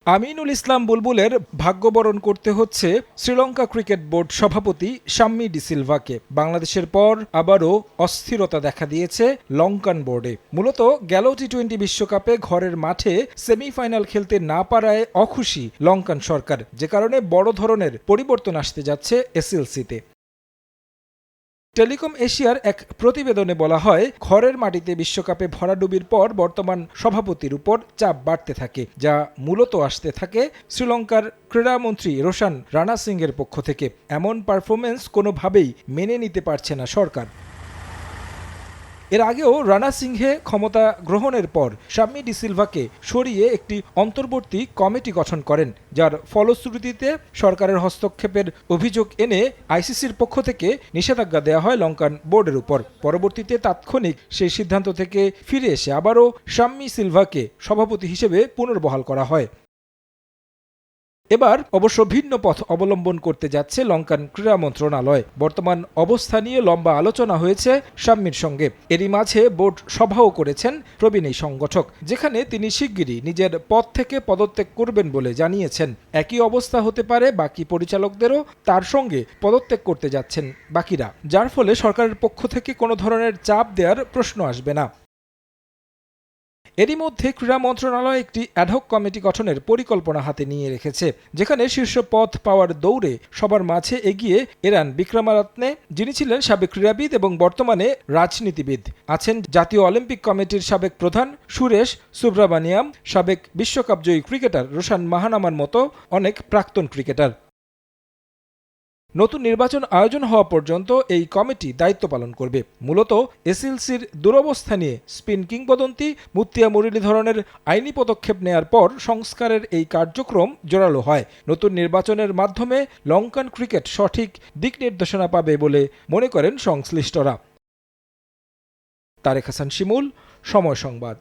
আমিনুল ইসলাম বুলবুলের ভাগ্যবরণ করতে হচ্ছে Sri Lanka cricket board সভাপতি শাম্মী ডিসিলভাকে। বাংলাদেশের পর আবারও অস্থিরতা দেখা দিয়েছে লঙ্কান বোর্ডে। মূলত গেল টি-20 বিশ্বকাপে ঘরের মাঠে সেমিফাইনাল খেলতে না পারায় অখুশি লঙ্কান সরকার, যে কারণে বড় ধরনের পরিবর্তন আসতে যাচ্ছে এসএলসিতে। টেলিকম এশিয়ার এক প্রতিবেদনে বলা হয়, ঘরের মাটিতে বিশ্বকাপে ভরাডুবির পর বর্তমান সভাপতির উপর চাপ বাড়তে থাকে, যা মূলত আসতে থাকে শ্রীলঙ্কার ক্রীড়ামন্ত্রী রোশান রানাসিংহের পক্ষ থেকে। এমন পারফরমেন্স কোনোভাবেই মেনে নিতে পারছে না সরকার। এর আগেও রানাসিংহে ক্ষমতা গ্রহণের পর শাম্মী ডিসিলভাকে সরিয়ে একটি অন্তর্বর্তী কমিটি গঠন করেন, যার ফলশ্রুতিতে সরকারের হস্তক্ষেপের অভিযোগ এনে আইসিসির পক্ষ থেকে নিষেধাজ্ঞা দেওয়া হয় লঙ্কান বোর্ডের উপর। পরবর্তীতে তাৎক্ষণিক সেই সিদ্ধান্ত থেকে ফিরে এসে আবারও শাম্মী সিলভাকে সভাপতি হিসেবে পুনর্বহাল করা হয়। এবার অবশ্য ভিন্ন পথ অবলম্বন করতে যাচ্ছে লঙ্কান ক্রীড়া মন্ত্রণালয়। বর্তমান অবস্থা নিয়ে লম্বা আলোচনা হয়েছে শাম্মীর সঙ্গে। এরই মাঝে বোর্ড সভাও করেছেন প্রবীণ এই সংগঠক, যেখানে তিনি শিগগিরই নিজের পদ থেকে পদত্যাগ করবেন বলে জানিয়েছেন। একই অবস্থা হতে পারে বাকি পরিচালকদেরও, তার সঙ্গে পদত্যাগ করতে যাচ্ছেন বাকিরা, যার ফলে সরকারের পক্ষ থেকে কোনো ধরনের চাপ দেওয়ার প্রশ্ন আসবে না। এরই মধ্যে ক্রীড়া মন্ত্রণালয় একটি অ্যাডহক কমিটি গঠনের পরিকল্পনা হাতে নিয়ে রেখেছে, যেখানে শীর্ষ পদ পাওয়ার দৌড়ে সবার মাঝে এগিয়ে এরান বিক্রমারত্নে, যিনি ছিলেন সাবেক ক্রীড়াবিদ এবং বর্তমানে রাজনীতিবিদ। আছেন জাতীয় অলিম্পিক কমিটির সাবেক প্রধান সুরেশ সুব্রামানিয়াম, সাবেক বিশ্বকাপ জয়ী ক্রিকেটার রোশান মাহানামার মতো অনেক প্রাক্তন ক্রিকেটার। নতুন নির্বাচন আয়োজন হওয়া পর্যন্ত এই কমিটি দায়িত্ব পালন করবে। মূলত এসএলসির দুরবস্থা নিয়ে স্পিন কিংবদন্তি মুত্তিয়া মুরলীধরনের আইনি পদক্ষেপ নেয়ার পর সংস্কারের এই কার্যক্রম জোরালো হয়। নতুন নির্বাচনের মাধ্যমে লঙ্কান ক্রিকেট সঠিক দিক নির্দেশনা পাবে বলে মনে করেন সংশ্লিষ্টরা। তারেক হাসান শিমুল, সময় সংবাদ।